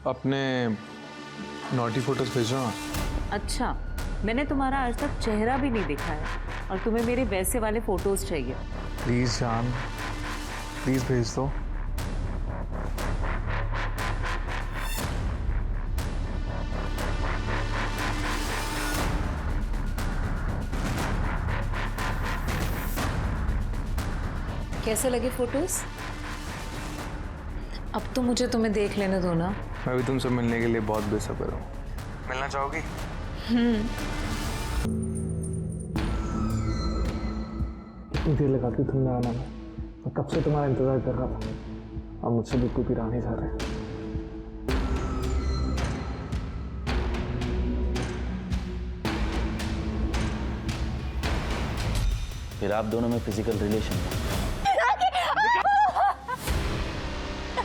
अपने naughty photos भेजो ना। अच्छा, मैंने तुम्हारा आज तक चेहरा भी नहीं देखा है और तुम्हें मेरे वैसे वाले फोटोज चाहिए। प्लीज जान, प्लीज भेज दो। कैसे लगे फोटोज? अब तो मुझे तुम्हें देख लेने दो ना। मैं भी तुमसे मिलने के लिए बहुत बेसब्र हूँ। मिलना चाहोगी? देर लगा दी तुमने आना में। मैं कब से तुम्हारा इंतजार कर रहा था। अब मुझसे बिल्कुल भी रहा नहीं जा रहे। फिर आप दोनों में फिजिकल रिलेशन है।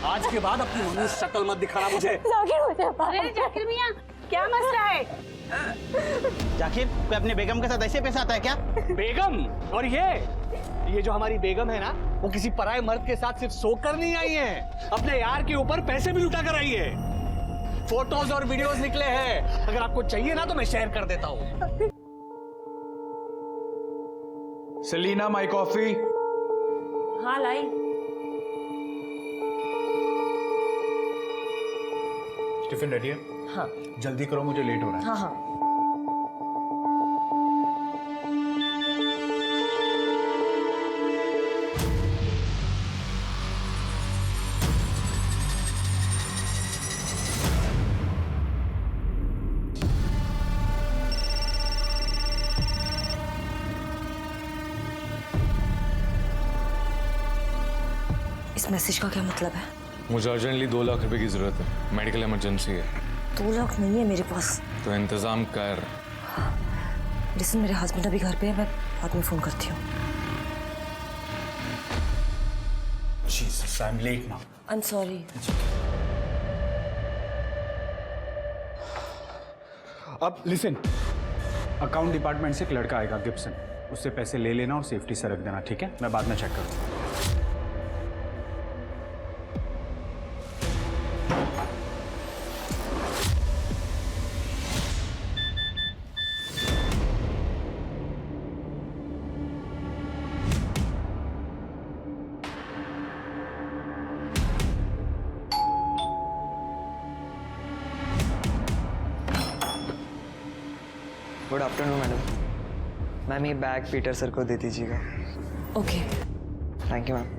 आज के बाद अपनी मम्मी शक्ल मत दिखाना मुझे। अरे जाकिर मियां, क्या मसला है? जाकिर कोई अपने बेगम के साथ ऐसे पेश आता है क्या? बेगम? और ये जो हमारी बेगम है ना, वो किसी पराये मर्द के साथ सिर्फ सोकर नहीं आई है, अपने यार के ऊपर पैसे भी लुटा कर आई है। फोटोज और वीडियोस निकले हैं, अगर आपको चाहिए ना तो मैं शेयर कर देता हूँ। Selina, my coffee. हाँ लाई। टिफिन रेडी है? हाँ जल्दी करो, मुझे लेट हो रहा है। हाँ हाँ। इस मैसेज का क्या मतलब है? मुझे अर्जेंटली 2 लाख रुपए की जरूरत है, मेडिकल इमरजेंसी है। 2 लाख नहीं है मेरे पास। तो इंतजाम कर। लिसन, मेरे हस्बैंड अभी घर पे है, मैं बाद में फोन करती हूँ। Jesus, I am late now. I am sorry. अब लिसन, अकाउंट डिपार्टमेंट से एक लड़का आएगा गिब्सन, उससे पैसे ले लेना और सेफ्टी से रख देना, ठीक है? मैं बाद में चेक करूँगा। Good afternoon madam. मैम ये बैग पीटर सर को दे दीजिएगा। ओके। Thank you ma'am.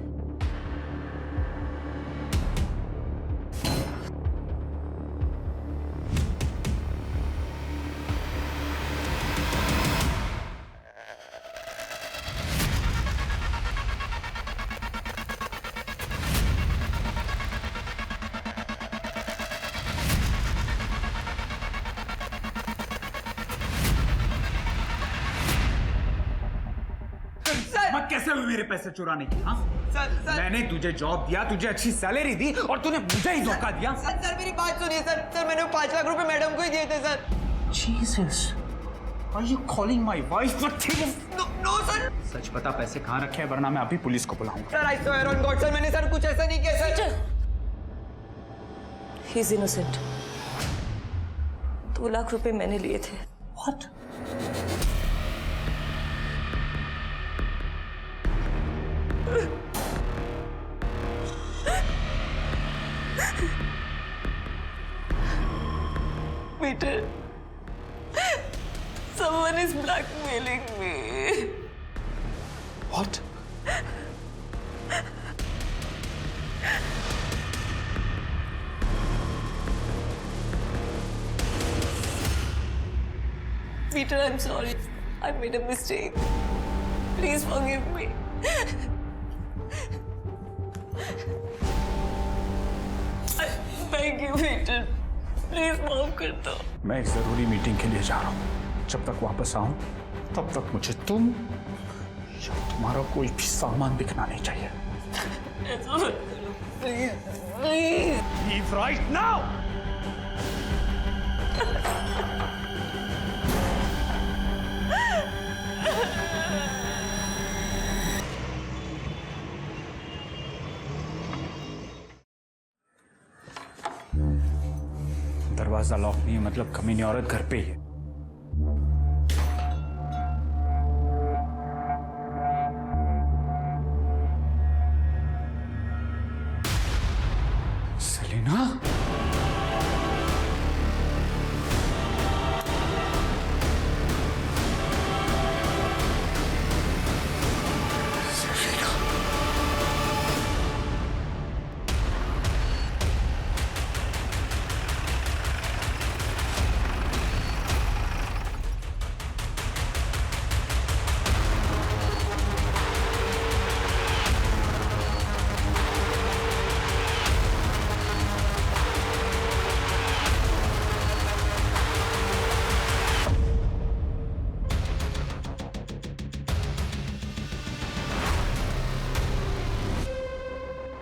मैं कैसे हुई मेरे पैसे चुराने की? हाँ मैंने तुझे जॉब दिया, तुझे अच्छी सैलरी दी और तूने मुझे ही धोखा दिया। सर मेरी बात सुनिए सर मैंने 5 लाख रुपए मैडम को ही दिए थे sir. Jesus, are you calling my wife? No sir. सच बता, पैसे कहाँ रखे हैं, वरना मैं अभी पुलिस को बुलाऊंगा। Sir I swear on God sir, मैंने सर कुछ ऐसा नहीं किया sir. He is innocent. 2 lakh रुपए मैंने लिए थे। What? Peter, someone is blackmailing me. What? Peter, I'm sorry. I made a mistake. Please forgive me. I beg you, Peter. Please माफ कर दो। मैं एक जरूरी मीटिंग के लिए जा रहा हूँ। जब तक वापस आऊं तब तक मुझे तुम या तुम्हारा कोई भी सामान दिखना नहीं चाहिए। Please please leave right now. दरवाजा लॉक नहीं है, मतलब कमीनी औरत घर पे ही है। सेलिना,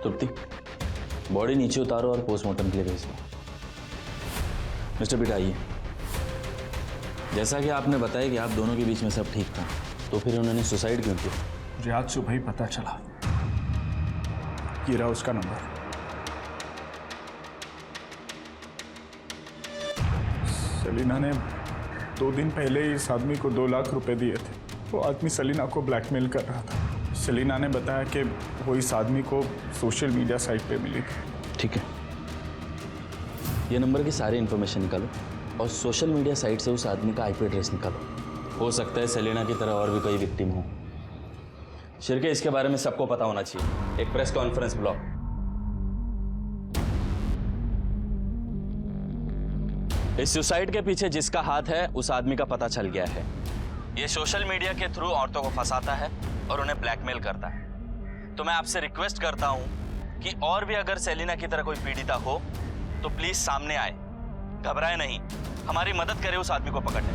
तृप्ति, बॉडी नीचे उतारो और पोस्टमार्टम के लिए भेज दो। मिस्टर बिटा, आइए। जैसा कि आपने बताया कि आप दोनों के बीच में सब ठीक था, तो फिर उन्होंने सुसाइड क्यों किया? मुझे आज सुबह ही पता चला। ये रहा उसका नंबर। सेलिना ने 2 दिन पहले ही इस आदमी को 2 लाख रुपए दिए थे। वो आदमी सेलिना को ब्लैकमेल कर रहा था। सेलिना ने बताया कि वो इस आदमी को सोशल मीडिया साइट पे मिली थी। ठीक है, ये नंबर की सारी इन्फॉर्मेशन निकालो और सोशल मीडिया साइट से उस आदमी का आईपी एड्रेस निकालो। हो सकता है सेलिना की तरह और भी कोई विक्टिम हो। शिरके, इसके बारे में सबको पता होना चाहिए। एक प्रेस कॉन्फ्रेंस बुलाओ। इस सुसाइड के पीछे जिसका हाथ है उस आदमी का पता चल गया है। ये सोशल मीडिया के थ्रू औरतों को फंसाता है और उन्हें ब्लैकमेल करता है। तो मैं आपसे रिक्वेस्ट करता हूं कि और भी अगर सेलिना की तरह कोई पीड़िता हो तो प्लीज सामने आए, घबराए नहीं, हमारी मदद करे उस आदमी को पकड़ने।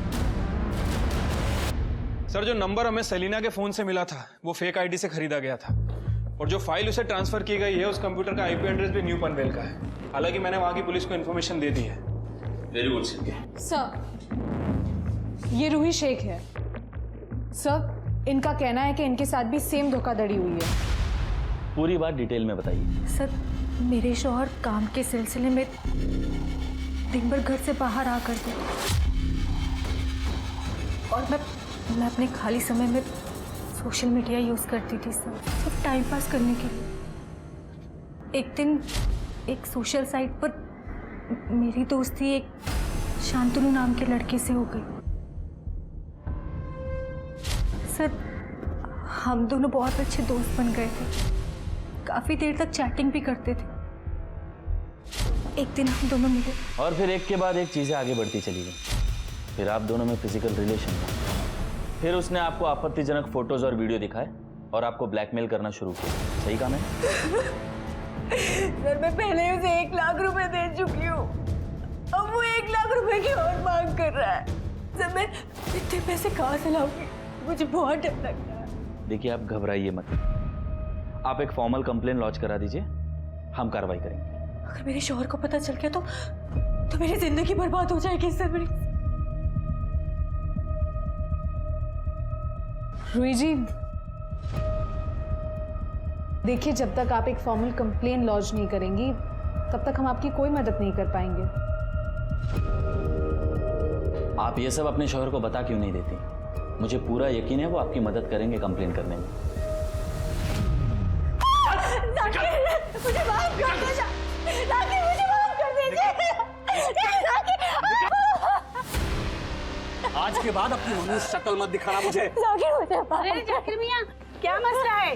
सर, जो नंबर हमें सेलिना के फोन से मिला था वो फेक आईडी से खरीदा गया था, और जो फाइल उसे ट्रांसफर की गई है उस कंप्यूटर का आईपी एड्रेस भी न्यू पनवेल का है। हालांकि मैंने वहां की पुलिस को इन्फॉर्मेशन दे दी है। Very good Shirke. सर, ये रूही शेख है। सर, इनका कहना है कि इनके साथ भी सेम धोखाधड़ी हुई है। पूरी बात डिटेल में बताइए। सर, मेरे शौहर काम के सिलसिले में दिन भर घर से बाहर आ करते और मैं अपने खाली समय में सोशल मीडिया यूज़ करती थी सर, सिर्फ टाइम पास करने के लिए। एक दिन एक सोशल साइट पर मेरी दोस्ती एक शांतनु नाम के लड़के से हो गई। सर, हम दोनों बहुत अच्छे दोस्त बन गए थे, काफ़ी देर तक चैटिंग भी करते थे। एक दिन हम दोनों मिले और फिर एक के बाद एक चीजें आगे बढ़ती चली गई। फिर आप दोनों में फिजिकल रिलेशन हुआ। फिर उसने आपको आपत्तिजनक फोटोज और वीडियो दिखाए और आपको ब्लैकमेल करना शुरू किया। सही काम है? सर, मैं पहले उसे 1 लाख रुपए दे चुकी हूँ, अब वो 1 लाख रुपए की और मांग कर रहा है। सर, मैं इतने पैसे कहाँ से लाऊंगी? मुझे बहुत डर लगता है। देखिए, आप घबराइए मत। आप एक फॉर्मल कंप्लेन लॉन्च करा दीजिए, हम कार्रवाई करेंगे। अगर मेरे शौहर को पता चल गया तो मेरी जिंदगी बर्बाद हो जाएगी सर। मेरी रूही जी, देखिए, जब तक आप एक फॉर्मल कंप्लेन लॉन्च नहीं करेंगी तब तक हम आपकी कोई मदद नहीं कर पाएंगे। आप ये सब अपने शौहर को बता क्यों नहीं देती? मुझे पूरा यकीन है वो आपकी मदद करेंगे कंप्लेन करने में। मुझे माफ कर दीजिए, मुझे माफ कर दीजिए। आज के बाद अपनी मनुष्य शक्ल मत दिखाना मुझे। अरे जाकिर मियां, क्या मसला है?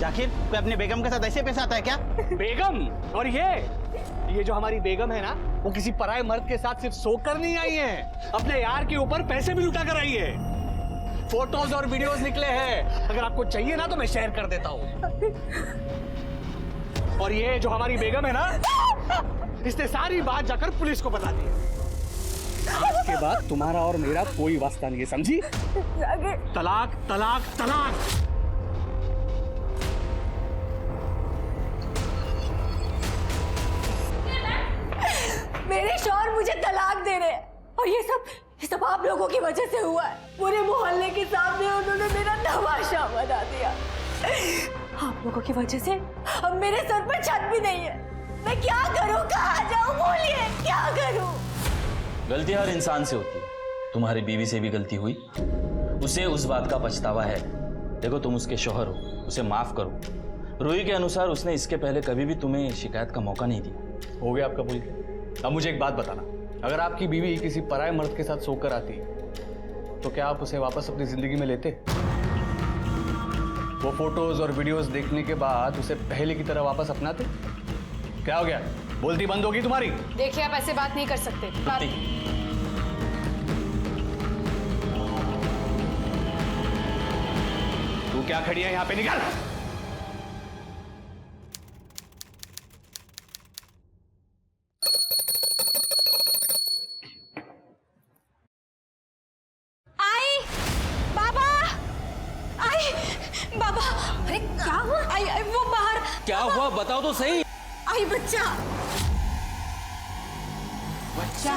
जाकिर, कोई अपने बेगम के साथ ऐसे पेश आता है क्या? बेगम? और ये जो हमारी बेगम है ना, वो किसी पराये मर्द के साथ सिर्फ सोकर नहीं आई है, अपने यार के ऊपर पैसे भी लुटा कर आई है। फोटोज और वीडियोस निकले हैं, अगर आपको चाहिए ना तो मैं शेयर कर देता हूँ। और ये जो हमारी बेगम है ना, इसने सारी बात जाकर पुलिस को बता दी। इसके बाद तुम्हारा और मेरा कोई वास्ता नहीं है, समझी? तलाक, तलाक, तलाक। मेरे शौहर मुझे तलाक दे रहे हैं और ये सब आप लोगों की वजह से हुआ है। पूरे मोहल्ले के सामने उन्होंने मेरा तमाशा बना दिया। आप लोगों की वजह से अब मेरे सर पर छत भी नहीं है। मैं क्या करूं, कहाँ जाऊं? बताओ, बोलिए क्या करूं? गलती हर इंसान से होती है, तुम्हारी बीवी से भी गलती हुई, उसे उस बात का पछतावा है। देखो तुम उसके शौहर हो, उसे माफ करो। रूही के अनुसार उसने इसके पहले कभी भी तुम्हें शिकायत का मौका नहीं दिया। हो गया आपका भूल के। अब मुझे एक बात बताना, अगर आपकी बीवी किसी पराये मर्द के साथ सोकर आती तो क्या आप उसे वापस अपनी जिंदगी में लेते? वो फोटोज और वीडियोस देखने के बाद उसे पहले की तरह वापस अपनाते? क्या हो गया, बोलती बंद होगी तुम्हारी? देखिए, आप ऐसे बात नहीं कर सकते। तू क्या खड़ी है यहाँ पे, निकल! आई बाबा, आई बाबा, अरे क्या हुआ? आई वो बाहर। क्या हुआ बताओ तो सही। आई बच्चा, बच्चा।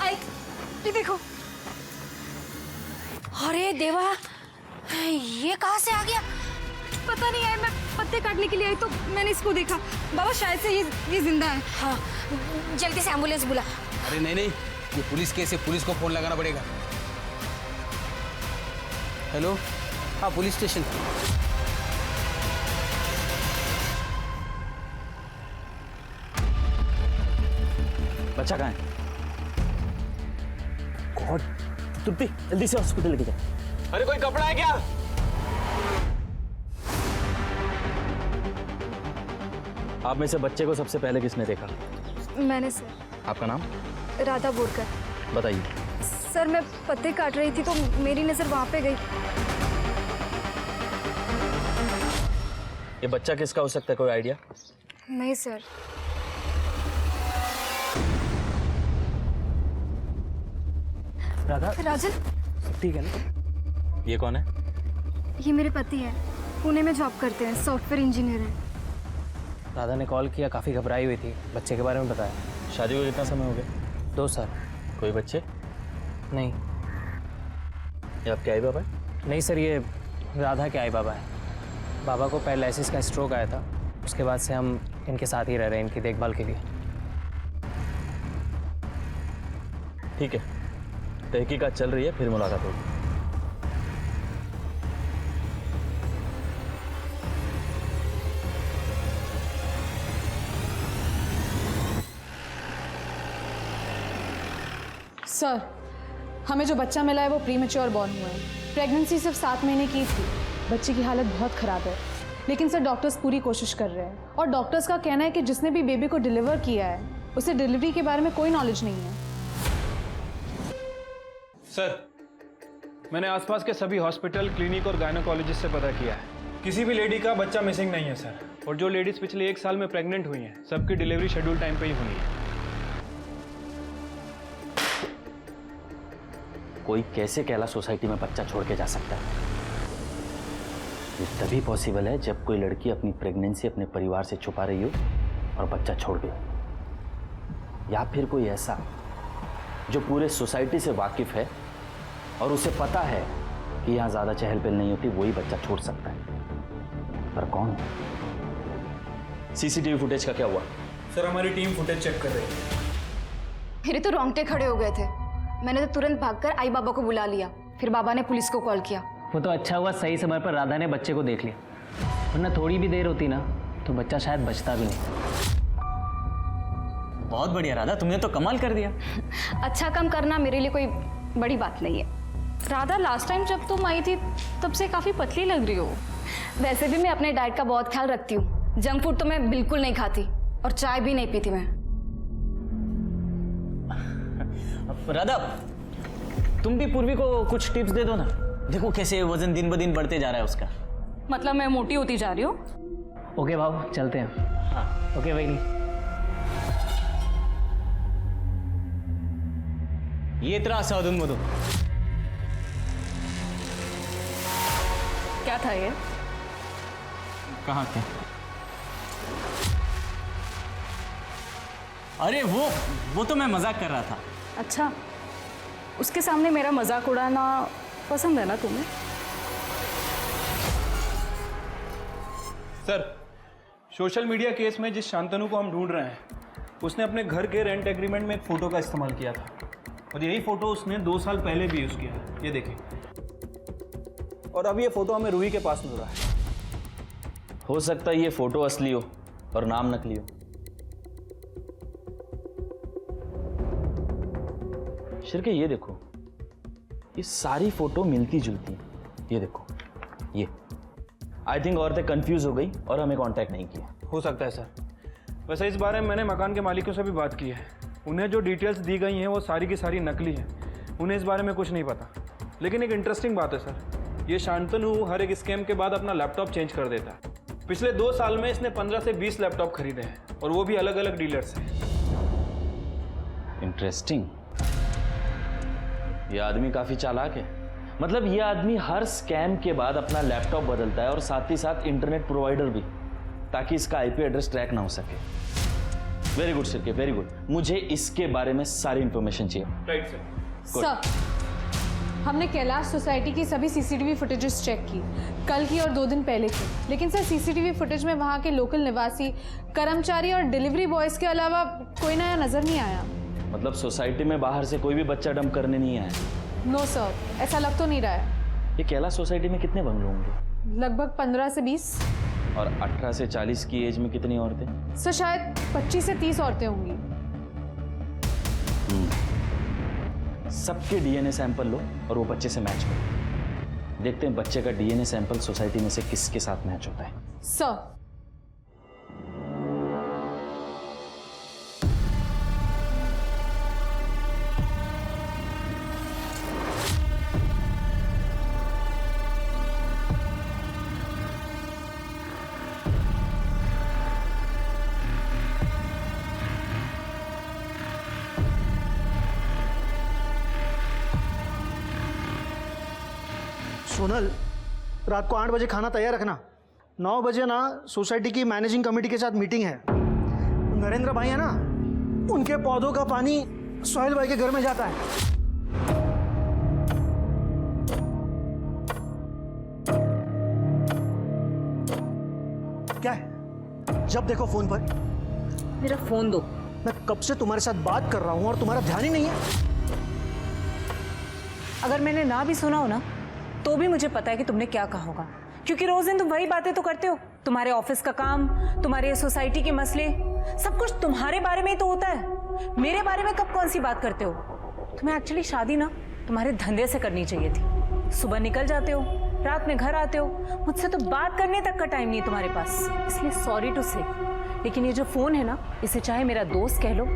आई ये देखो। अरे देवा, ये कहाँ से आ गया? पता नहीं है, मैं पत्ते काटने के लिए आई तो मैंने इसको देखा। बाबा शायद से ये जिंदा है। हाँ, जल्दी से एम्बुलेंस बुला। अरे नहीं नहीं, ये पुलिस केस है, पुलिस को फोन लगाना पड़ेगा। हेलो, हाँ पुलिस स्टेशन। बच्चा कहाँ है? गॉड, तुर्ती जल्दी से हॉस्पिटल लेके जाओ। अरे कोई कपड़ा है क्या? आप में से बच्चे को सबसे पहले किसने देखा? मैंने सर। आपका नाम? राधा बोरकर। बताइए। सर मैं पत्ते काट रही थी तो मेरी नजर वहां पे गई। ये बच्चा किसका हो सकता है, कोई आइडिया? नहीं सर। राधा, राजन, ठीक है ना? ये कौन है? ये मेरे पति हैं, पुणे में जॉब करते हैं, सॉफ्टवेयर इंजीनियर हैं। राधा ने कॉल किया, काफ़ी घबराई हुई थी, बच्चे के बारे में बताया। शादी को कितना समय हो गया? 2 साल। कोई बच्चे? नहीं। ये आपके आई बाबा है? नहीं सर, ये राधा के आई बाबा है। बाबा को पैरालिसिस का स्ट्रोक आया था, उसके बाद से हम इनके साथ ही रह रहे हैं, इनकी देखभाल के लिए। ठीक है, तहकीकात चल रही है, फिर मुलाकात होगी। सर, हमें जो बच्चा मिला है वो प्रीमेच्योर बॉर्न हुआ है। प्रेगनेंसी सिर्फ 7 महीने की थी। बच्चे की हालत बहुत ख़राब है, लेकिन सर डॉक्टर्स पूरी कोशिश कर रहे हैं और डॉक्टर्स का कहना है कि जिसने भी बेबी को डिलीवर किया है उसे डिलीवरी के बारे में कोई नॉलेज नहीं है। सर, मैंने आसपास के सभी हॉस्पिटल, क्लिनिक और गायनोकोलॉजिस्ट से पता किया है, किसी भी लेडी का बच्चा मिसिंग नहीं है सर। और जो लेडीज पिछले 1 साल में प्रेग्नेंट हुई हैं, सबकी डिलीवरी शेड्यूल टाइम पे ही हुई है। कोई कैसे कैला सोसाइटी में बच्चा छोड़ के जा सकता है? ये तभी पॉसिबल है जब कोई लड़की अपनी प्रेगनेंसी अपने परिवार से छुपा रही हो और बच्चा छोड़ गई, या फिर कोई ऐसा जो पूरे सोसाइटी से वाकिफ है और उसे पता है कि यहाँ ज़्यादा चहल पहल नहीं होती, वही बच्चा छोड़ सकता है। पर कौन? सीसीटीवी फुटेज का क्या हुआ? सर, हमारी टीम फुटेज चेक कर रही है। मेरे तो रोंगटे खड़े हो गए थे। मैंने तो तुरंत भागकर आई बाबा को बुला लिया, फिर बाबा ने पुलिस को कॉल किया। वो तो अच्छा हुआ सही समय पर राधा ने बच्चे को देख लिया, वरना थोड़ी भी देर होती ना तो बच्चा शायद बचता भी नहीं। बहुत बढ़िया राधा, तुमने तो कमाल कर दिया। अच्छा काम करना मेरे लिए कोई बड़ी बात नहीं है। राधा, लास्ट टाइम जब तुम आई थी तब से काफ़ी पतली लग रही हो। वैसे भी मैं अपने डाइट का बहुत ख्याल रखती हूँ। जंक फूड तो मैं बिल्कुल नहीं खाती और चाय भी नहीं पीती मैं। राधा, तुम भी पूर्वी को कुछ टिप्स दे दो ना। देखो कैसे वजन दिन ब दिन बढ़ते जा रहा है उसका। मतलब मैं मोटी होती जा रही हूँ? ओके भाव, चलते हैं। हाँ ओके भाई। ये तरह से अधून मधुन क्या था ये? कहाँ थे? अरे वो तो मैं मजाक कर रहा था। अच्छा, उसके सामने मेरा मजाक उड़ाना पसंद है ना तुम्हें? सर, सोशल मीडिया केस में जिस शांतनु को हम ढूंढ रहे हैं उसने अपने घर के रेंट एग्रीमेंट में एक फ़ोटो का इस्तेमाल किया था और यही फ़ोटो उसने 2 साल पहले भी यूज़ किया है। ये देखिए। और अब ये फ़ोटो हमें रूही के पास मिल रहा है। हो सकता है ये फोटो असली हो और नाम नकली हो। शिरके ये देखो, ये सारी फोटो मिलती जुलती है। ये देखो, ये आई थिंक औरतें कंफ्यूज हो गई और हमें कांटेक्ट नहीं किया। हो सकता है सर। वैसे इस बारे में मैंने मकान के मालिकों से भी बात की है। उन्हें जो डिटेल्स दी गई हैं वो सारी की सारी नकली हैं। उन्हें इस बारे में कुछ नहीं पता। लेकिन एक इंटरेस्टिंग बात है सर, ये शांतनु हर एक स्कैम के बाद अपना लैपटॉप चेंज कर देता है। पिछले 2 साल में इसने 15 से 20 लैपटॉप खरीदे हैं और वो भी अलग अलग डीलर से। इंटरेस्टिंग। ये आदमी काफी चालाक है। मतलब ये आदमी हर स्कैम के बाद अपना लैपटॉप बदलता है और साथ ही साथ इंटरनेट प्रोवाइडर भी, ताकि इसका आईपी एड्रेस ट्रैक ना हो सके। Very good Shirke, very good. मुझे इसके बारे में सारी इंफॉर्मेशन चाहिए। Right sir. सर, हमने कैलाश सोसाइटी की सभी सीसीटीवी फुटेजेस चेक की, कल की और 2 दिन पहले की। लेकिन सर, सीसीटीवी फुटेज में वहाँ के लोकल निवासी, कर्मचारी और डिलीवरी बॉयज़ के अलावा कोई नया नज़र नहीं आया। मतलब सोसाइटी में बाहर से कोई भी बच्चा डंप करने नहीं आया? नो सर, ऐसा लग तो नहीं रहा है। ये कैलाश सोसाइटी में कितने बंगले होंगे? लगभग 15 से 20। और 18 से 40 की एज में कितनी औरतें? सर, शायद 25 से 30 औरतें होंगी। सबके डीएनए सैंपल लो और वो बच्चे से मैच करो। देखते हैं बच्चे का डीएनए सैंपल सोसाइटी में से किसके साथ मैच होता है। सर, सोनल, रात को 8 बजे खाना तैयार रखना। 9 बजे ना सोसाइटी की मैनेजिंग कमेटी के साथ मीटिंग है। नरेंद्र भाई है ना, उनके पौधों का पानी सोहेल भाई के घर में जाता है। क्या है? जब देखो फोन पर। मेरा फोन दो। मैं कब से तुम्हारे साथ बात कर रहा हूं और तुम्हारा ध्यान ही नहीं है। अगर मैंने ना भी सुना हो ना तो भी मुझे पता है कि तुमने क्या कहा होगा, क्योंकि रोज दिन तुम वही बातें तो करते हो। तुम्हारे ऑफिस का काम, तुम्हारे सोसाइटी के मसले, सब कुछ तुम्हारे बारे में ही तो होता है। मेरे बारे में कब कौन सी बात करते हो? तुम्हें एक्चुअली शादी ना तुम्हारे धंधे से करनी चाहिए थी। सुबह निकल जाते हो, रात में घर आते हो, मुझसे तो बात करने तक का टाइम नहीं है तुम्हारे पास। इसलिए सॉरी टू से, लेकिन ये जो फोन है ना, इसे चाहे मेरा दोस्त कह लो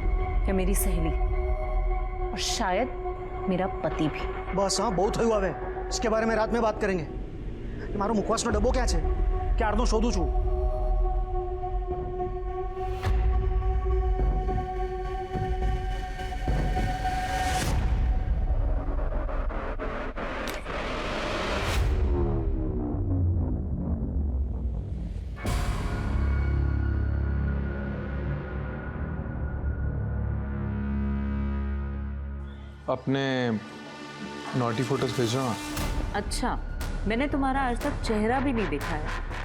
या मेरी सहेली, और शायद मेरा पति भी। बस हाँ, बहुत हुआ है। इसके बारे में रात में बात करेंगे। तुम्हारो मुखवासनो डब्बो क्या है? क्यारनो शोधू छू। अपने नॉटी फोटोज भेजो ना। अच्छा, मैंने तुम्हारा आज तक चेहरा भी नहीं देखा है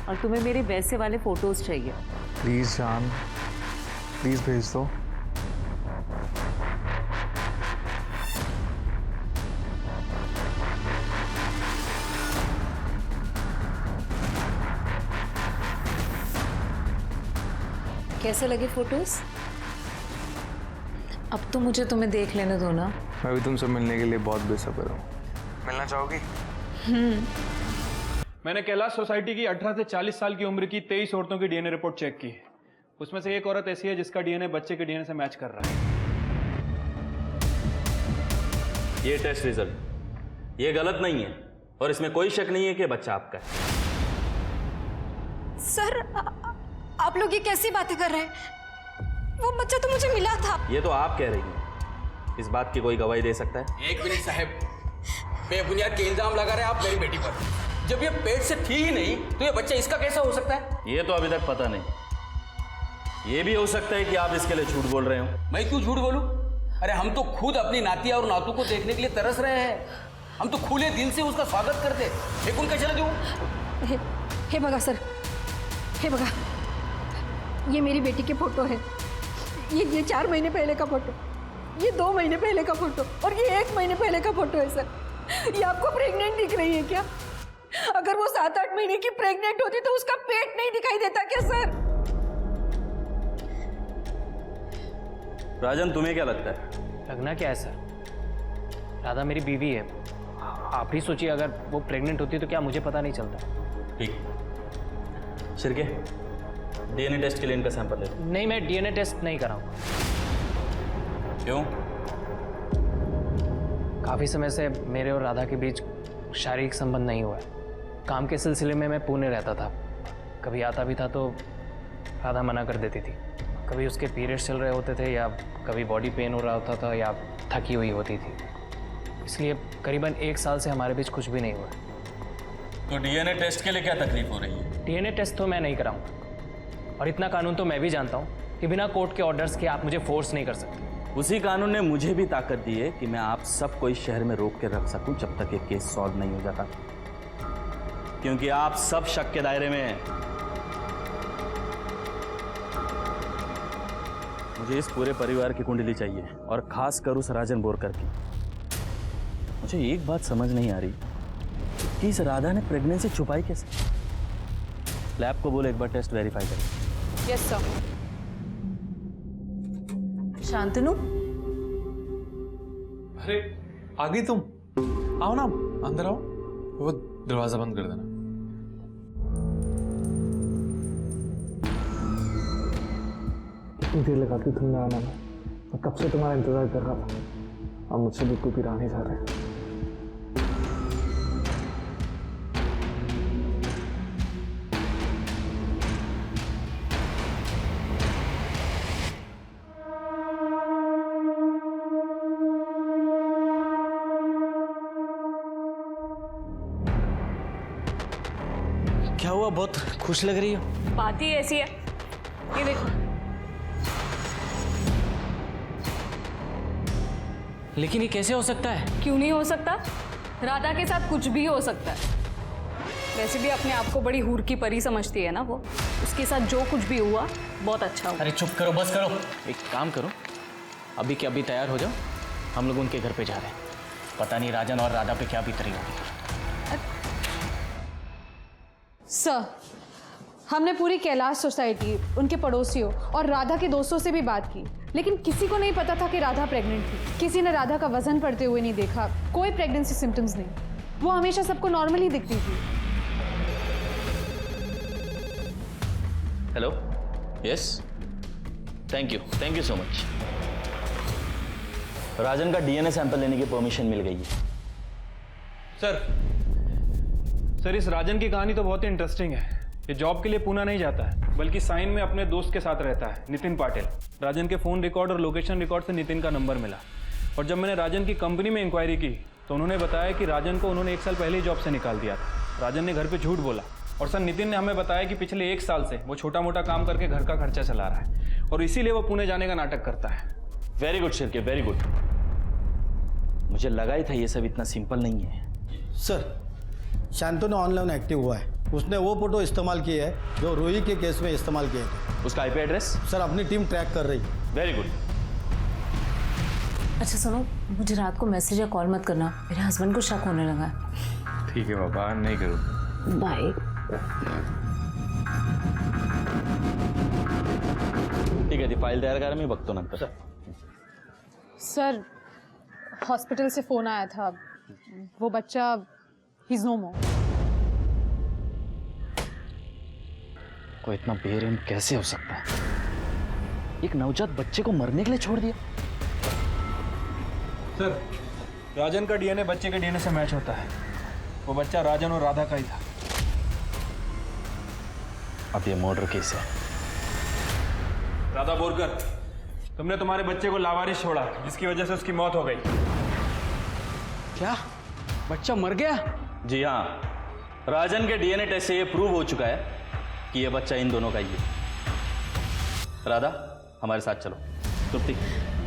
और तुम्हें मेरे वैसे वाले फोटोज चाहिए। प्लीज जान, प्लीज भेज दो। कैसे लगे फोटोज? अब तो मुझे तुम्हें देख लेने दो ना। मैं भी तुमसे मिलने के लिए बहुत बेसब्र हूँ। मिलना चाहोगी? मैंने कैलाश सोसाइटी की 18 से 40 साल की उम्र की 23 औरतों की डीएनए रिपोर्ट चेक की। उसमें से एक औरत ऐसी है जिसका डीएनए बच्चे के डीएनए से मैच कर रहा है। ये टेस्ट रिजल्ट ये गलत नहीं है और इसमें कोई शक नहीं है कि बच्चा आपका है। सर, आप लोग ये कैसी बातें कर रहे हैं? वो बच्चा तो मुझे मिला था। ये तो आप कह रही हैं, इस बात की कोई गवाही दे सकता है? एक मिनट साहब, बेबुनियाद के इल्जाम लगा रहे हैं आप मेरी बेटी पर। जब ये पेट से थी ही नहीं तो ये बच्चा इसका कैसा हो सकता है? ये तो अभी तक पता नहीं। ये भी हो सकता है कि आप इसके लिए झूठ बोल रहे हो। मैं क्यों झूठ बोलूं? अरे हम तो खुद अपनी नातिया और नातू को देखने के लिए तरस रहे हैं। हम तो खुले दिल से उसका स्वागत करते। फेंकून कैसे दूं? हे भगा सर, हे बघा, ये मेरी बेटी के फोटो है। ये 4 महीने पहले का फोटो, ये 2 महीने पहले का फोटो और ये 1 महीने पहले का फोटो है सर। ये आपको प्रेग्नेंट दिख रही है क्या? अगर वो 7-8 महीने की प्रेग्नेंट होती तो उसका पेट नहीं दिखाई देता क्या सर? राजन, तुम्हें क्या लगता है? लगना क्या है सर? राधा मेरी बीवी है। आप ही सोचिए, अगर वो प्रेग्नेंट होती तो क्या मुझे पता नहीं चलता? ठीक। शिर्के, डीएनए टेस्ट के लिए इनका सैंपल ले लो। नहीं, मैं डीएनए टेस्ट नहीं कराऊंगा। क्यों? काफ़ी समय से मेरे और राधा के बीच शारीरिक संबंध नहीं हुआ है। काम के सिलसिले में मैं पुणे रहता था। कभी आता भी था तो राधा मना कर देती थी। कभी उसके पीरियड्स चल रहे होते थे या कभी बॉडी पेन हो रहा होता था या थकी हुई होती थी। इसलिए करीबन 1 साल से हमारे बीच कुछ भी नहीं हुआ। तो डीएनए टेस्ट के लिए क्या तकलीफ हो रही है? डीएनए टेस्ट तो मैं नहीं कराऊंगा, और इतना कानून तो मैं भी जानता हूँ कि बिना कोर्ट के ऑर्डर्स के आप मुझे फोर्स नहीं कर सकते। उसी कानून ने मुझे भी ताकत दी है कि मैं आप सबको इस शहर में रोक के रख सकूं जब तक ये केस सॉल्व नहीं हो जाता, क्योंकि आप सब शक के दायरे में हैं। मुझे इस पूरे परिवार की कुंडली चाहिए, और खास कर उस राजन बोरकर की। मुझे एक बात समझ नहीं आ रही कि इस राधा ने प्रेगनेंसी छुपाई कैसे। लैब को बोलो एक बार टेस्ट वेरीफाई करें। Yes sir. शांतनु, अरे आ गई तुम? आओ ना, अंदर आओ। वो दरवाजा बंद कर देना। इतनी देर लगा दी तुमने आना में। मैं कब से तुम्हारा इंतजार कर रहा था। अब मुझसे बिल्कुल भी रहा नहीं जा रहे। क्या हुआ? बहुत खुश लग रही हो। बात ही ऐसी है। ये देखो। लेकिन ये कैसे हो सकता है? क्यों नहीं हो सकता? राधा के साथ कुछ भी हो सकता है। वैसे भी अपने आप को बड़ी हूर की परी समझती है ना वो। उसके साथ जो कुछ भी हुआ बहुत अच्छा हुआ। अरे चुप करो, बस करो। एक काम करो, अभी के अभी तैयार हो जाओ, हम लोग उनके घर पे जा रहे हैं। पता नहीं राजन और राधा पे क्या बीत रही होगी। सर, हमने पूरी कैलाश सोसाइटी, उनके पड़ोसियों और राधा के दोस्तों से भी बात की, लेकिन किसी को नहीं पता था कि राधा प्रेग्नेंट थी। किसी ने राधा का वजन बढ़ते हुए नहीं देखा, कोई प्रेगनेंसी सिम्टम्स नहीं। वो हमेशा सबको नॉर्मल ही दिखती थी। Hello, yes, thank you so much. Rajan का डीएनए सैंपल लेने की परमिशन मिल गई है। सर, इस राजन की कहानी तो बहुत ही इंटरेस्टिंग है। ये जॉब के लिए पुणे नहीं जाता है, बल्कि साइन में अपने दोस्त के साथ रहता है, नितिन पाटिल। राजन के फ़ोन रिकॉर्ड और लोकेशन रिकॉर्ड से नितिन का नंबर मिला, और जब मैंने राजन की कंपनी में इंक्वायरी की तो उन्होंने बताया कि राजन को उन्होंने 1 साल पहले ही जॉब से निकाल दिया था। राजन ने घर पे झूठ बोला, और सर नितिन ने हमें बताया कि पिछले 1 साल से वो छोटा मोटा काम करके घर का खर्चा चला रहा है, और इसीलिए वो पुणे जाने का नाटक करता है। Very good Shirke, very good. मुझे लगा ही था ये सब इतना सिंपल नहीं है। सर, शांतनु ऑनलाइन एक्टिव हुआ है। उसने वो फोटो इस्तेमाल किए है जो रोही के केस में इस्तेमाल किए थे। उसका आईपी एड्रेस? सर, अपनी टीम ट्रैक कर रही है। Very good. अच्छा सुनो, मुझे रात को मैसेज या कॉल मत करना, मेरे हस्बैंड को शक होने लगा है। ठीक है बाबा, नहीं करूँ। बाय। ठीक आहे, ती फाईल तयार करा, मी बघतो नंतर। सर, हॉस्पिटल से फ़ोन आया था, वो बच्चा ही नो मोर। कोई इतना बेरहम कैसे हो सकता है? एक नवजात बच्चे को मरने के लिए छोड़ दिया। सर, राजन का डीएनए बच्चे के डीएनए से मैच होता है। वो बच्चा राजन और राधा का ही था। अब ये मर्डर केस है। राधा बोरकर, तुमने तुम्हारे बच्चे को लावारिस छोड़ा, जिसकी वजह से उसकी मौत हो गई। क्या? बच्चा मर गया? जी हाँ, राजन के डीएनए टेस्ट से ये प्रूव हो चुका है कि ये बच्चा इन दोनों का ही है। राधा, हमारे साथ चलो। तृप्ति,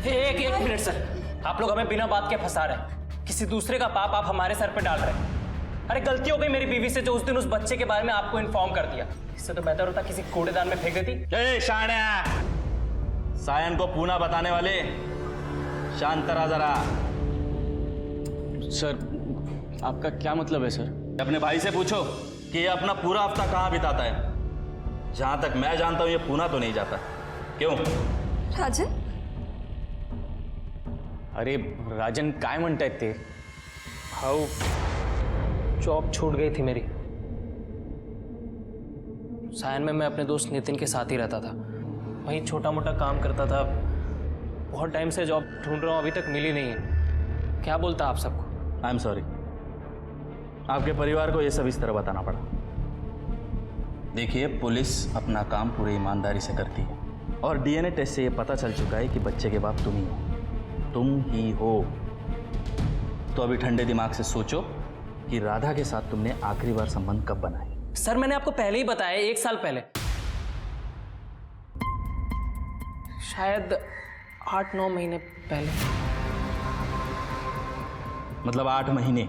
एक मिनट सर, आप लोग हमें बिना बात के फंसा रहे हैं। किसी दूसरे का पाप आप हमारे सर पे डाल रहे हैं। अरे गलती हो गई मेरी बीवी से जो उस दिन उस बच्चे के बारे में आपको इन्फॉर्म कर दिया। इससे तो बेहतर होता किसी कूड़ेदान में फेंक देती। ए शाण्या, सायन को पूना बताने वाले, शांत रहा जरा। सर आपका क्या मतलब है सर? अपने भाई से पूछो कि ये अपना पूरा हफ्ता कहाँ बिताता है। जहां तक मैं जानता हूं ये पूना तो नहीं जाता। क्यों? राजन, अरे राजन काय म्हणतायत ते? भाऊ जॉब छूट गई थी मेरी। सायन में मैं अपने दोस्त नितिन के साथ ही रहता था, वहीं छोटा मोटा काम करता था। बहुत टाइम से जॉब ढूंढ रहा हूँ, अभी तक मिली नहीं है। क्या बोलता आप सबको? आई एम सॉरी, आपके परिवार को ये सब इस तरह बताना पड़ा। देखिए, पुलिस अपना काम पूरी ईमानदारी से करती है और डीएनए टेस्ट से ये पता चल चुका है कि बच्चे के बाप तुम ही हो। तुम ही हो। तो अभी ठंडे दिमाग से सोचो कि राधा के साथ तुमने आखिरी बार संबंध कब बनाए। सर मैंने आपको पहले ही बताया, 1 साल पहले, शायद 8-9 महीने पहले। मतलब 8 महीने?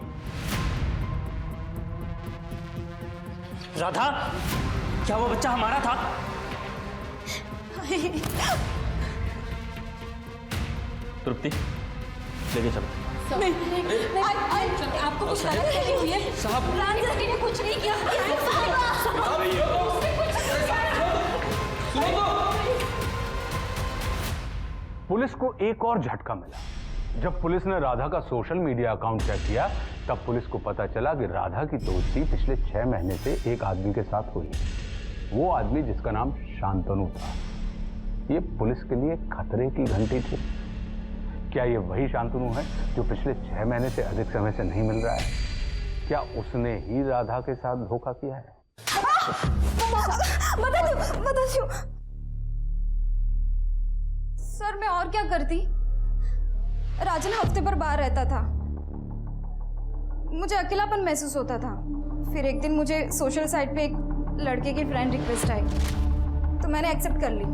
राधा, क्या वो बच्चा हमारा था? तृप्ति, लेके चलो। नहीं, आपको कुछ गलत फहमी हुई है साहब। राजन ने कुछ नहीं किया। पुलिस को एक और झटका मिला। जब पुलिस ने राधा का सोशल मीडिया अकाउंट चेक किया तब पुलिस को पता चला कि राधा की दोस्ती पिछले 6 महीने से एक आदमी के साथ हुई। वो आदमी जिसका नाम शांतनु था। ये पुलिस के लिए खतरे की घंटी थी। क्या ये वही शांतनु है जो पिछले 6 महीने से अधिक समय से नहीं मिल रहा है? क्या उसने ही राधा के साथ धोखा किया है? बता दो। सर मैं और क्या करती? राजन हफ्ते भर बाहर रहता था, मुझे अकेलापन महसूस होता था। फिर एक दिन मुझे सोशल साइट पे एक लड़के की फ्रेंड रिक्वेस्ट आई तो मैंने एक्सेप्ट कर ली।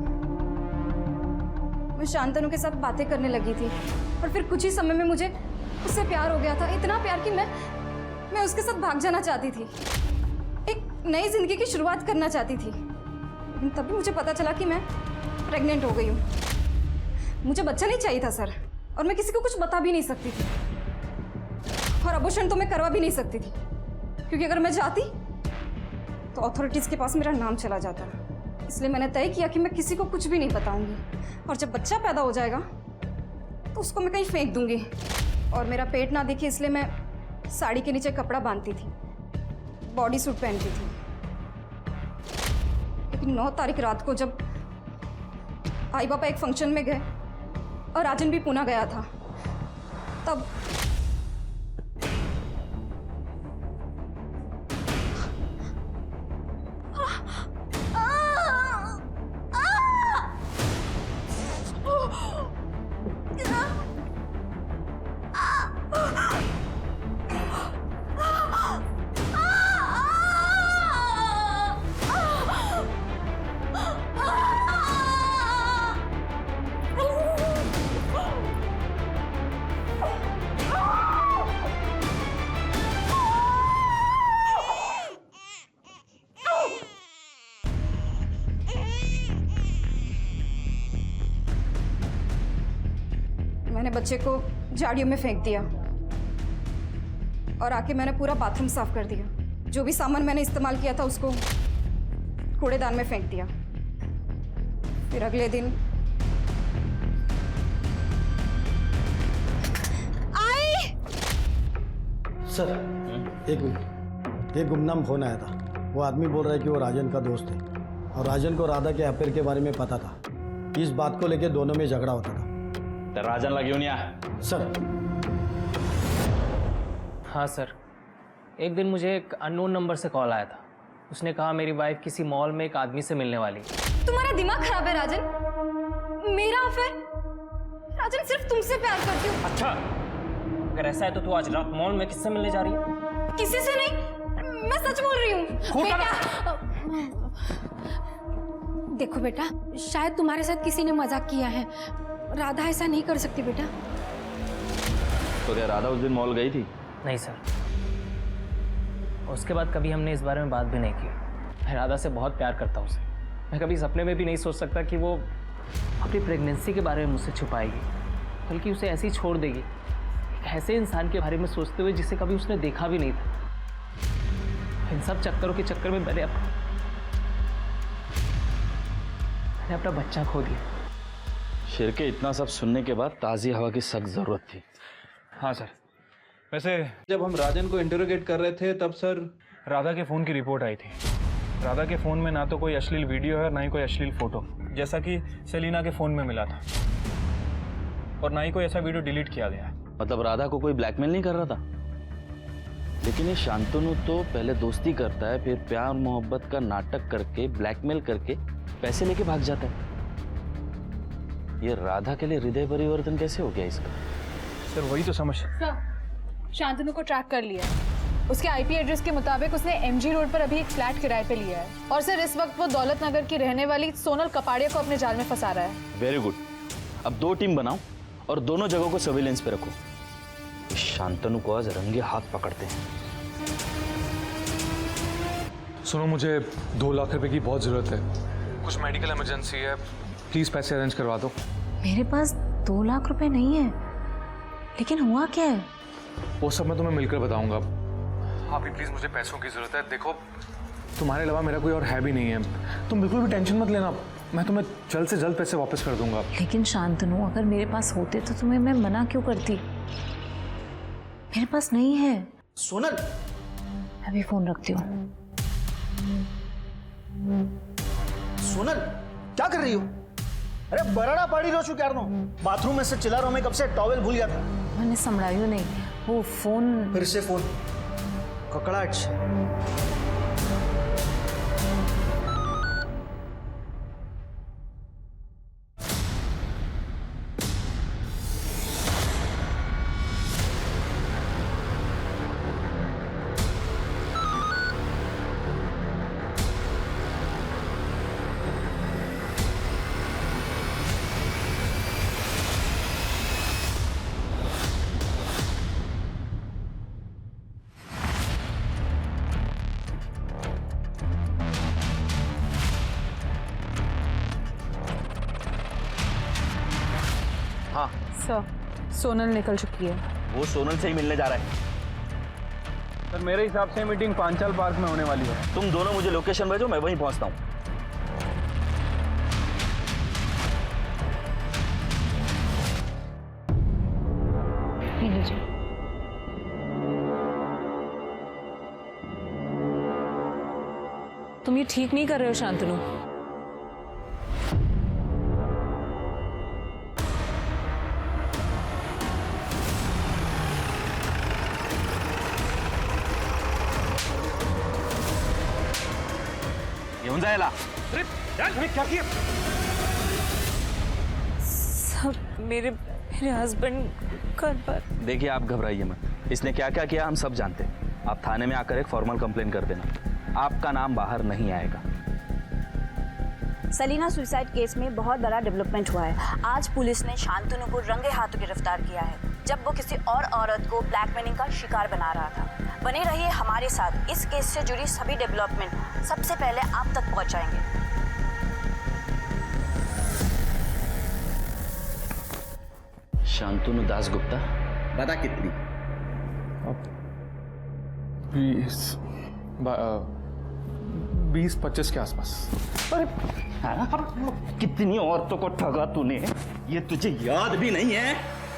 मैं शांतनु के साथ बातें करने लगी थी और फिर कुछ ही समय में मुझे उससे प्यार हो गया था। इतना प्यार कि मैं उसके साथ भाग जाना चाहती थी, एक नई जिंदगी की शुरुआत करना चाहती थी। लेकिन तभी मुझे पता चला कि मैं प्रेग्नेंट हो गई हूँ। मुझे बच्चा नहीं चाहिए था सर, और मैं किसी को कुछ बता भी नहीं सकती थी, और अबॉर्शन तो मैं करवा भी नहीं सकती थी, क्योंकि अगर मैं जाती तो अथॉरिटीज़ के पास मेरा नाम चला जाता। इसलिए मैंने तय किया कि मैं किसी को कुछ भी नहीं बताऊंगी, और जब बच्चा पैदा हो जाएगा तो उसको मैं कहीं फेंक दूंगी। और मेरा पेट ना दिखे इसलिए मैं साड़ी के नीचे कपड़ा बांधती थी, बॉडी सूट पहनती थी। लेकिन 9 तारीख रात को जब आई पापा एक फंक्शन में गए और राजन भी पुणे गया था, तब मैंने बच्चे को झाड़ियों में फेंक दिया और आके मैंने पूरा बाथरूम साफ कर दिया। जो भी सामान मैंने इस्तेमाल किया था उसको कूड़ेदान में फेंक दिया। फिर अगले दिन सर एक मिनट, एक गुमनाम फोन आया था। वो आदमी बोल रहा है कि वो राजन का दोस्त है और राजन को राधा के अफेयर के बारे में पता था। इस बात को लेकर दोनों में झगड़ा होता था। तो राजन ला घेऊन या सर। हाँ सर, एक दिन मुझे एक अननोन नंबर से कॉल आया था। उसने कहा मेरी वाइफ किसी मॉल में एक आदमी से मिलने वाली है। तुम्हारा दिमाग खराब है राजन। मेरा अफेयर? राजन सिर्फ तुमसे प्यार करती हूँ। अच्छा, अगर ऐसा है तो तू आज रात मॉल में किससे मिलने जा रही है? किसी से नहीं, मैं सच बोल रही हूँ। देखो बेटा, शायद तुम्हारे साथ किसी ने मजाक किया है। राधा ऐसा नहीं कर सकती बेटा। तो क्या राधा उस दिन मॉल गई थी? नहीं सर, उसके बाद कभी हमने इस बारे में बात भी नहीं की। मैं राधा से बहुत प्यार करता हूँ उसे। मैं कभी सपने में भी नहीं सोच सकता कि वो अपनी प्रेगनेंसी के बारे में मुझसे छुपाएगी, बल्कि उसे ऐसे ही छोड़ देगी, एक ऐसे इंसान के बारे में सोचते हुए जिसे कभी उसने देखा भी नहीं था। इन सब चक्करों के चक्कर में मैंने अपना बच्चा खो दिया। शेर के इतना सब सुनने के बाद ताज़ी हवा की सख्त ज़रूरत थी। हाँ सर, वैसे जब हम राजन को इंटरोगेट कर रहे थे तब सर राधा के फ़ोन की रिपोर्ट आई थी। राधा के फ़ोन में ना तो कोई अश्लील वीडियो है, ना ही कोई अश्लील फ़ोटो, जैसा कि सेलिना के फ़ोन में मिला था, और ना ही कोई ऐसा वीडियो डिलीट किया गया है। मतलब राधा को कोई ब्लैकमेल नहीं कर रहा था? लेकिन ये शांतनु तो पहले दोस्ती करता है, फिर प्यार मोहब्बत का नाटक करके ब्लैकमेल करके पैसे लेके भाग जाता है। ये राधा के लिए हृदय परिवर्तन कैसे हो गया इसका? सर वही तो समझ। सर, शांतनु को ट्रैक कर लिया है। उसके आईपी एड्रेस के मुताबिक उसने एमजी रोड पर अभी एक फ्लैट किराए पे लिया है, और सर इस वक्त वो दौलत नगर की रहने वाली सोनल कपाड़िया को अपने जाल में फंसा रहा है। Very good. अब 2 टीम बनाओ और दोनों जगहों को सर्विलेंस पे रखो। शांतनु को आज रंगे हाथ पकड़ते हैं। सुनो, मुझे 2 लाख रुपए की बहुत ज़रूरत है। कुछ मेडिकल इमरजेंसी है, प्लीज़ पैसे अरेंज करवा दो। मेरे पास 2 लाख रुपए नहीं है, लेकिन हुआ क्या है? वो सब मैं तुम्हें मिलकर बताऊंगा। हाँ भी प्लीज़, मुझे पैसों की ज़रूरत है। देखो, तुम्हारे अलावा मेरा कोई और है भी नहीं है। तुम बिल्कुल भी टेंशन मत लेना, मैं तुम्हें जल्द से जल्द पैसे वापस कर दूंगा। लेकिन शांतनु, अगर मेरे पास होते तो तुम्हें मैं मना क्यों करती? मेरे पास नहीं है। सोनल, अभी फोन रखती हूँ। सोनल, क्या कर रही हो? अरे बराड़ा पाड़ी रो छू क्यार नो? बाथरूम में से चिल्ला रहा हूं मैं कब से, टॉवेल भूल गया था। मैंने संभळायो नहीं, वो फोन फिर से फोन ककड़ाहट से। हाँ सर, सोनल निकल चुकी है। वो सोनल से ही मिलने जा रहा है। सर मेरे हिसाब से मीटिंग पांचाल पार्क में होने वाली है। तुम दोनों मुझे लोकेशन भेजो, मैं वहीं पहुंचता हूँ। तुम ये ठीक नहीं कर रहे हो शांतनु। येऊन जायला। क्या किया? सब मेरे हस्बैंड का बात। देखिए, आप घबराइए मत। इसने क्या क्या किया हम सब जानते हैं। आप थाने में आकर एक फॉर्मल कंप्लेन कर देना। आपका नाम बाहर नहीं आएगा। सलीना सुसाइड केस में बहुत बड़ा डेवलपमेंट हुआ है। आज पुलिस ने शांतनु को रंगे हाथों गिरफ्तार किया है, जब वो किसी और औरत को ब्लैकमेलिंग का शिकार बना रहा था। बने रहिए हमारे साथ, इस केस से जुड़ी सभी डेवलपमेंट सबसे पहले आप तक पहुंचाएंगे। शांतनु दास गुप्ता, बता कितनी? 20-25 के आसपास। अरे कितनी औरतों को ठगा तूने, ये तुझे याद भी नहीं है?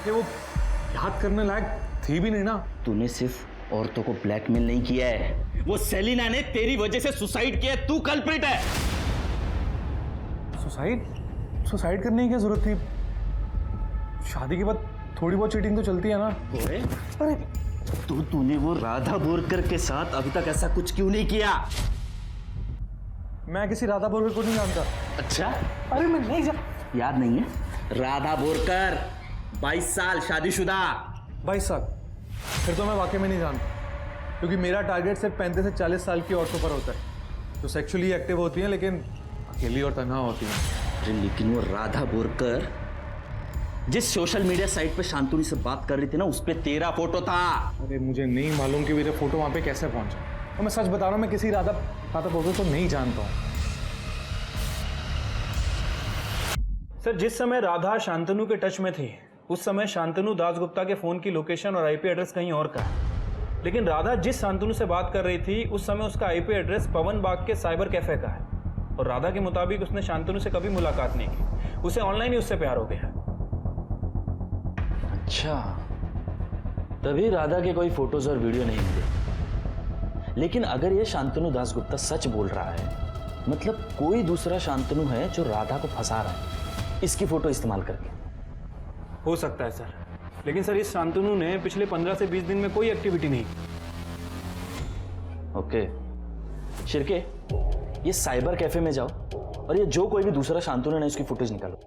ये वो याद करने लायक थी भी नहीं ना। तूने सिर्फ औरतों को ब्लैकमेल नहीं किया है, वो सेलिना ने तेरी वजह से सुसाइड किया। तू कल्प्रिट है। सुसाइड करने की क्या जरूरत थी? शादी के बाद थोड़ी बहुत चीटिंग तो चलती है ना। अरे तूने वो राधा बोरकर के साथ अभी तक ऐसा कुछ क्यों नहीं किया? मैं किसी राधा बोरकर को नहीं जानता। अच्छा, अरे मैं नहीं याद नहीं है? राधा बोरकर 22 साल, शादीशुदा। 22 साल? फिर तो मैं वाकई में नहीं जानता, क्योंकि मेरा टारगेट सिर्फ 35 से 40 साल की औरतों पर होता है, जो सेक्सुअली एक्टिव होती हैं लेकिन अकेली और तन्हा होती हैं। लेकिन वो राधा बोरकर जिस सोशल मीडिया साइट पे शांतनु से बात कर रही थी ना, उस पे तेरा फोटो था। अरे मुझे नहीं मालूम कि मेरा फोटो वहां पे कैसे पहुंचा। और मैं सच बता रहा हूँ, मैं किसी राधा पोपे को नहीं जानता हूँ। सर, जिस समय राधा शांतनु के टच में थी उस समय शांतनु दासगुप्ता के फोन की लोकेशन और आईपी एड्रेस कहीं और का है। लेकिन राधा जिस शांतनु से बात कर रही थी उस समय उसका आईपी एड्रेस पवन बाग के साइबर कैफे का है। और राधा के मुताबिक उसने शांतनु से कभी मुलाकात नहीं की, उसे ऑनलाइन ही उससे प्यार हो गया। अच्छा, तभी राधा के कोई फोटोज और वीडियो नहीं मिले। लेकिन अगर ये शांतनु दासगुप्ता सच बोल रहा है, मतलब कोई दूसरा शांतनु है जो राधा को फंसा रहा है इसकी फोटो इस्तेमाल करके। हो सकता है सर, लेकिन सर इस शांतनु ने पिछले 15 से 20 दिन में कोई एक्टिविटी नहीं की। ओके शिरके, ये साइबर कैफे में जाओ और ये जो कोई भी दूसरा शांतनु है उसकी फुटेज निकालो।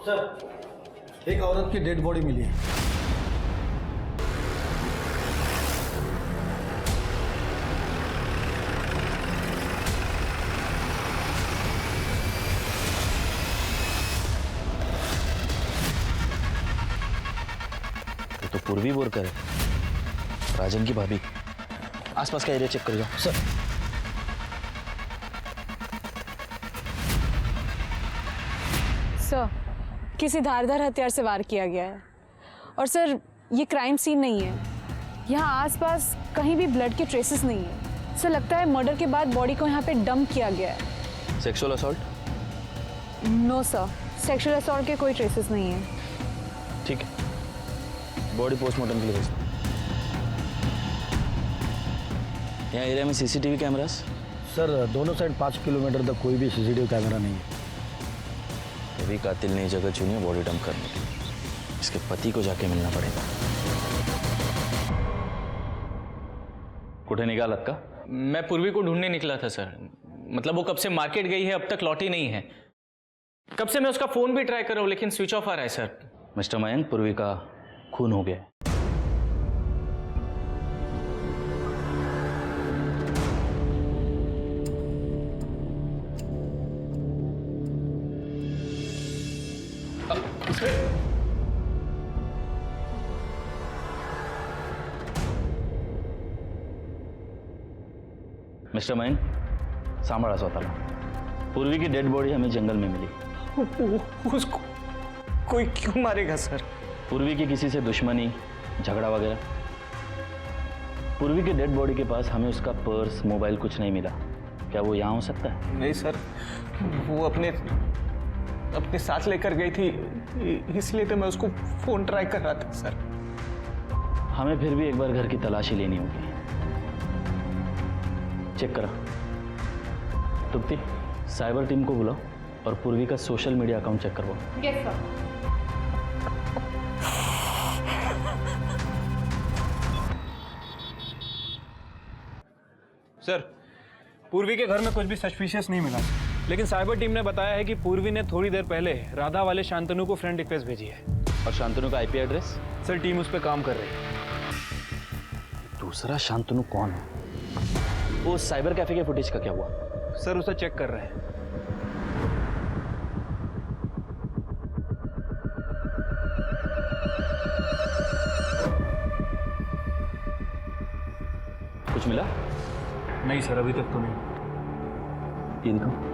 सर, एक औरत की डेड बॉडी मिली है। तो पूर्वी बोरकर है, राजन की भाभी। आसपास का एरिया चेक कर जाओ। सर, सर, किसी धारदार हथियार से वार किया गया है और सर ये क्राइम सीन नहीं है। यहाँ आसपास कहीं भी ब्लड के ट्रेसेस नहीं है। सर लगता है मर्डर के बाद बॉडी को यहाँ पे डंप किया गया है। Sexual assault? No sir, sexual assault के कोई ट्रेसेस नहीं है। ठीक है, बॉडी पोस्टमार्टम के लिए भेज दो। यहाँ एरिया में सीसीटीवी कैमरास? सर, दोनों साइड 5 किलोमीटर तक कोई भी सीसीटीवी कैमरा नहीं है। तभी कातिल ने जगह चुनी है बॉडी डंप करने के लिए। इसके पति को जाके मिलना पड़ेगा। कुठे निकाला का? मैं पूर्वी को ढूंढने निकला था सर। मतलब वो कब से मार्केट गई है, अब तक लौटी नहीं है। कब से मैं उसका फोन भी ट्राई कर रहा हूँ लेकिन स्विच ऑफ आ रहा है सर। मिस्टर मयंक, पूर्वी का खून हो गया है। मिस्टर मयंक, सांभाळा स्वतःला। पूर्वी की डेड बॉडी हमें जंगल में मिली। उसको कोई क्यों मारेगा सर? पूर्वी की किसी से दुश्मनी, झगड़ा वगैरह? पूर्वी की डेड बॉडी के पास हमें उसका पर्स, मोबाइल कुछ नहीं मिला। क्या वो यहाँ हो सकता है? नहीं सर, वो अपने साथ लेकर गई थी, इसलिए तो मैं उसको फोन ट्राई कर रहा था सर। हमें फिर भी एक बार घर की तलाशी लेनी होगी। चेक करा। तुप्ती, साइबर टीम को बुलाओ और पूर्वी का सोशल मीडिया अकाउंट चेक करवाओ। Yes sir. सर, पूर्वी के घर में कुछ भी सस्पिशियस नहीं मिला, लेकिन साइबर टीम ने बताया है कि पूर्वी ने थोड़ी देर पहले राधा वाले शांतनु को फ्रेंड रिक्वेस्ट भेजी है। और शांतनु का आईपी एड्रेस? सर, टीम उस पर काम कर रही है। दूसरा शांतनु कौन है? वो साइबर कैफे के फुटेज का क्या हुआ? सर, उसे चेक कर रहे हैं। कुछ मिला? नहीं सर, अभी तक तो नहीं। ये दिखाओ।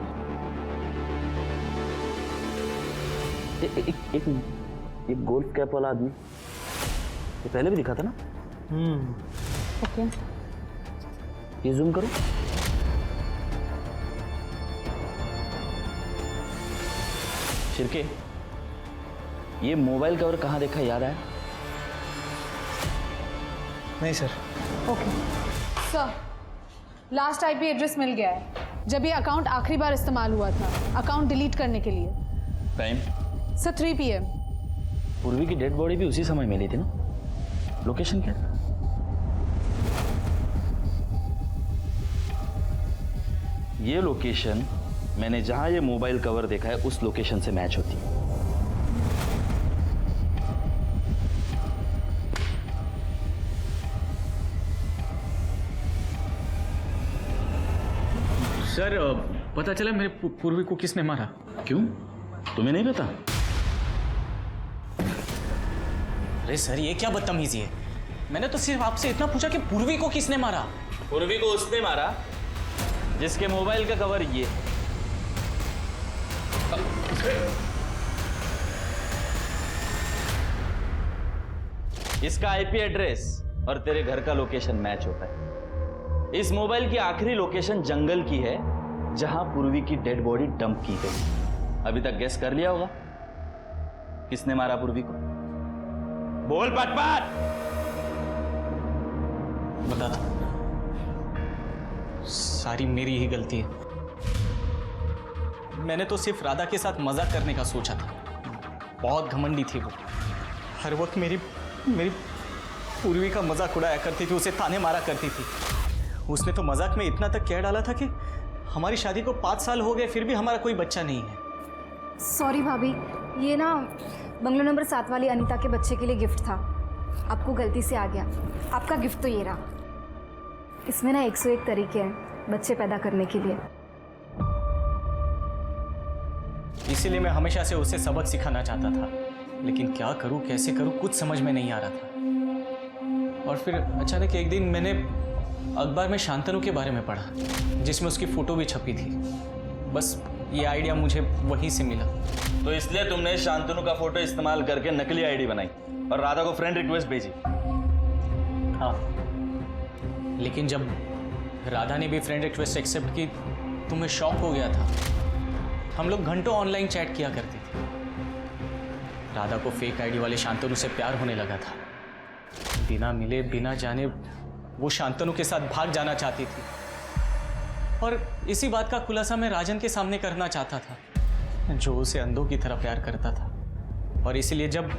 एक गोल्फ कैप वाला आदमी, ये पहले भी दिखा था ना? ओके। ये जूम करो। शिरके, ये मोबाइल कवर कहाँ देखा, याद आया? नहीं sir. Okay sir, last IP address मिल गया है जब ये अकाउंट आखिरी बार इस्तेमाल हुआ था, अकाउंट डिलीट करने के लिए। टाइम? Sir 3 PM। पूर्वी की डेड बॉडी भी उसी समय मिली थी ना? लोकेशन क्या? ये लोकेशन मैंने जहां ये मोबाइल कवर देखा है उस लोकेशन से मैच होती है। सर, पता चला मेरे पूर्वी को किसने मारा। क्यों, तुम्हें नहीं पता? अरे सर, ये क्या बदतमीजी है। मैंने तो सिर्फ आपसे इतना पूछा कि पूर्वी को किसने मारा। पूर्वी को उसने मारा जिसके मोबाइल का कवर ये है। इसका आईपी एड्रेस और तेरे घर का लोकेशन मैच होता है। इस मोबाइल की आखिरी लोकेशन जंगल की है जहां पूर्वी की डेड बॉडी डंप की गई। अभी तक गेस कर लिया होगा किसने मारा पूर्वी को? बोल पटपट। बता दो, सारी मेरी ही गलती है। मैंने तो सिर्फ राधा के साथ मजाक करने का सोचा था। बहुत घमंडी थी वो, हर वक्त मेरी पूर्वी का मजाक उड़ाया करती थी, उसे ताने मारा करती थी। उसने तो मजाक में इतना तक कह डाला था कि हमारी शादी को 5 साल हो गए फिर भी हमारा कोई बच्चा नहीं है। सॉरी भाभी, ये ना बंगलो नंबर 7 वाली अनीता के बच्चे के लिए गिफ्ट था, आपको गलती से आ गया। आपका गिफ्ट तो ये रहा। इसमें ना 101 तरीके हैं बच्चे पैदा करने के लिए। इसीलिए मैं हमेशा से उसे सबक सिखाना चाहता था, लेकिन क्या करूं कैसे करूं कुछ समझ में नहीं आ रहा था। और फिर अचानक एक दिन मैंने अखबार में शांतनु के बारे में पढ़ा, जिसमें उसकी फोटो भी छपी थी। बस ये आइडिया मुझे वहीं से मिला। तो इसलिए तुमने शांतनु का फोटो इस्तेमाल करके नकली आईडी बनाई और राधा को फ्रेंड रिक्वेस्ट भेजी? हाँ, लेकिन जब राधा ने भी फ्रेंड रिक्वेस्ट एक्सेप्ट की तो मैं शॉक हो गया था। हम लोग घंटों ऑनलाइन चैट किया करते थे। राधा को फेक आईडी वाले शांतनु से प्यार होने लगा था। बिना मिले बिना जाने वो शांतनु के साथ भाग जाना चाहती थी, और इसी बात का खुलासा मैं राजन के सामने करना चाहता था, जो उसे अंधों की तरह प्यार करता था। और इसीलिए जब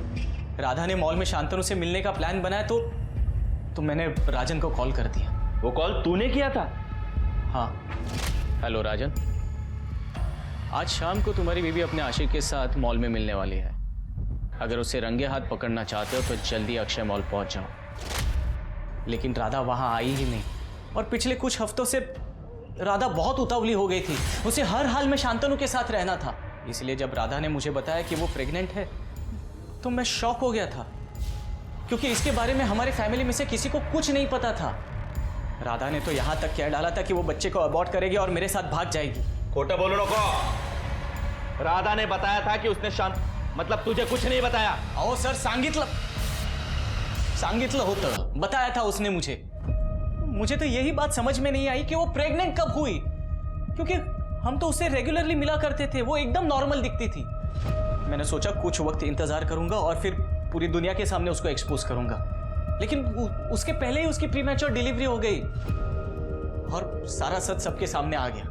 राधा ने मॉल में शांतनु से मिलने का प्लान बनाया तो मैंने राजन को कॉल कर दिया। वो कॉल तूने किया था? हाँ। हेलो राजन, आज शाम को तुम्हारी बीवी अपने आशिक के साथ मॉल में मिलने वाली है। अगर उसे रंगे हाथ पकड़ना चाहते हो तो जल्दी अक्षय मॉल पहुंच जाओ। लेकिन राधा वहां आई ही नहीं, और पिछले कुछ हफ्तों से राधा बहुत उतावली हो गई थी। उसे हर हाल में शांतनु के साथ रहना था। इसलिए जब राधा ने मुझे बताया कि वो प्रेग्नेंट है तो मैं शॉक हो गया था, क्योंकि इसके बारे में हमारे फैमिली में से किसी को कुछ नहीं पता था। राधा ने तो यहां तक कह डाला था कि वो बच्चे को अबॉर्ट करेगी और मेरे साथ भाग जाएगी। खोटा बोलो नको। राधा ने बताया था कि उसने मतलब तुझे कुछ नहीं बताया? अहो सर, सांगितलं होतं, बताया था उसने मुझे तो यही बात समझ में नहीं आई कि वो प्रेग्नेंट कब हुई, क्योंकि हम तो उससे रेगुलरली मिला करते थे। वो एकदम नॉर्मल दिखती थी। मैंने सोचा कुछ वक्त इंतजार करूंगा और फिर पूरी दुनिया के सामने उसको एक्सपोज करूंगा, लेकिन उसके पहले ही उसकी प्रीमैच्योर डिलीवरी हो गई और सारा सच सबके सामने आ गया।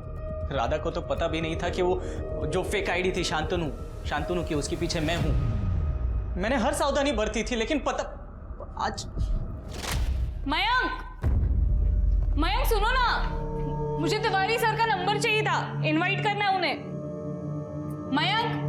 राधा को तो पता भी नहीं था कि वो जो फेक आईडी थी शांतनु की, उसके पीछे मैं हूं। मैंने हर सावधानी बरती थी, लेकिन पता आज। मयंक सुनो ना, मुझे तिवारी सर का नंबर चाहिए था, इनवाइट करना है उन्हें। मयंक,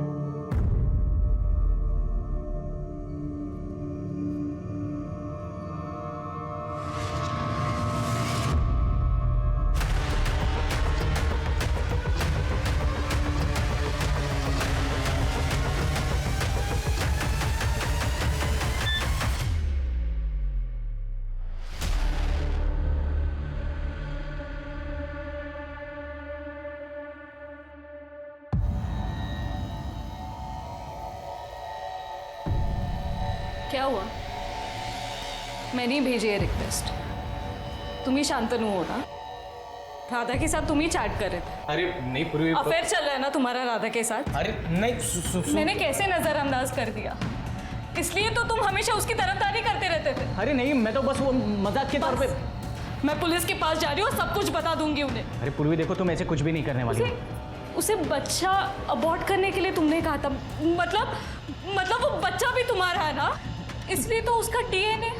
क्या हुआ? मैंने ही भेजी है रिक्वेस्ट। तुम ही शांतनु हो ना? राधा के साथ तुम ही चैट कर रहे थे। अरे नहीं पूर्वी, अफेयर चल रहा है ना तुम्हारा राधा के साथ? अरे नहीं, मैंने कैसे नजरअंदाज कर दिया? इसलिए तो तुम हमेशा उसकी तरफदारी करते रहते थे। अरे नहीं, मैं तो बस वो मजाक के तौर पे। मैं पुलिस के पास जा रही हूँ, सब कुछ बता दूंगी उन्हें। अरे पूर्वी देखो, तुम ऐसे कुछ भी नहीं करने वाली। उसे बच्चा अबॉर्ट करने के लिए तुमने कहा था, मतलब वो बच्चा भी तुम्हारा है ना, इसलिए तो उसका डीएनए।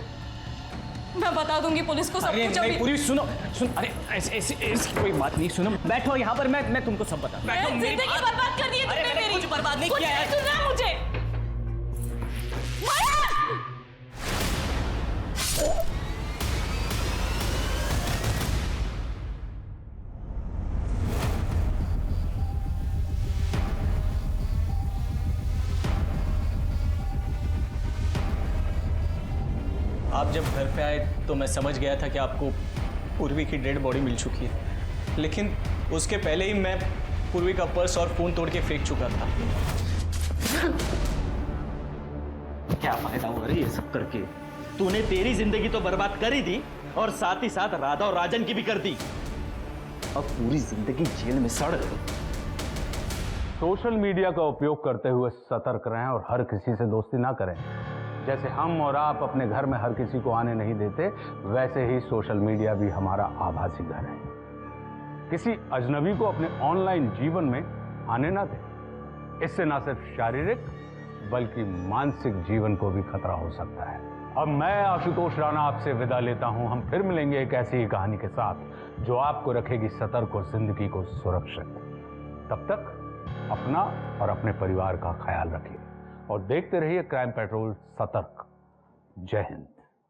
मैं बता दूंगी पुलिस को सब कुछ। नहीं पूरी सुनो, अरे ऐसी कोई बात नहीं। सुनो, बैठो यहाँ पर, मैं तुमको सब बता। जिंदगी बर्बाद कर दी है तुमने मेरी। कुछ बर्बाद नहीं किया है। सुना मुझे। आप जब घर पे आए तो मैं समझ गया था कि आपको पूर्वी की डेड बॉडी मिल चुकी है, लेकिन उसके पहले ही मैं पूर्वी का पर्स और फोन तोड़ के फेंक चुका था। क्या फायदा हुआ रे ये सब करके? तूने तेरी जिंदगी तो बर्बाद कर ही दी और साथ ही साथ राधा और राजन की भी कर दी। अब पूरी जिंदगी जेल में सड़ गई। सोशल मीडिया का उपयोग करते हुए सतर्क रहें और हर किसी से दोस्ती ना करें। जैसे हम और आप अपने घर में हर किसी को आने नहीं देते, वैसे ही सोशल मीडिया भी हमारा आभासी घर है। किसी अजनबी को अपने ऑनलाइन जीवन में आने ना दें। इससे ना सिर्फ शारीरिक बल्कि मानसिक जीवन को भी खतरा हो सकता है। अब मैं आशुतोष राणा आपसे विदा लेता हूं। हम फिर मिलेंगे एक ऐसी ही कहानी के साथ जो आपको रखेगी सतर्क और जिंदगी को सुरक्षित। तब तक अपना और अपने परिवार का ख्याल रखिए और देखते रहिए क्राइम पेट्रोल सतर्क। जय हिंद।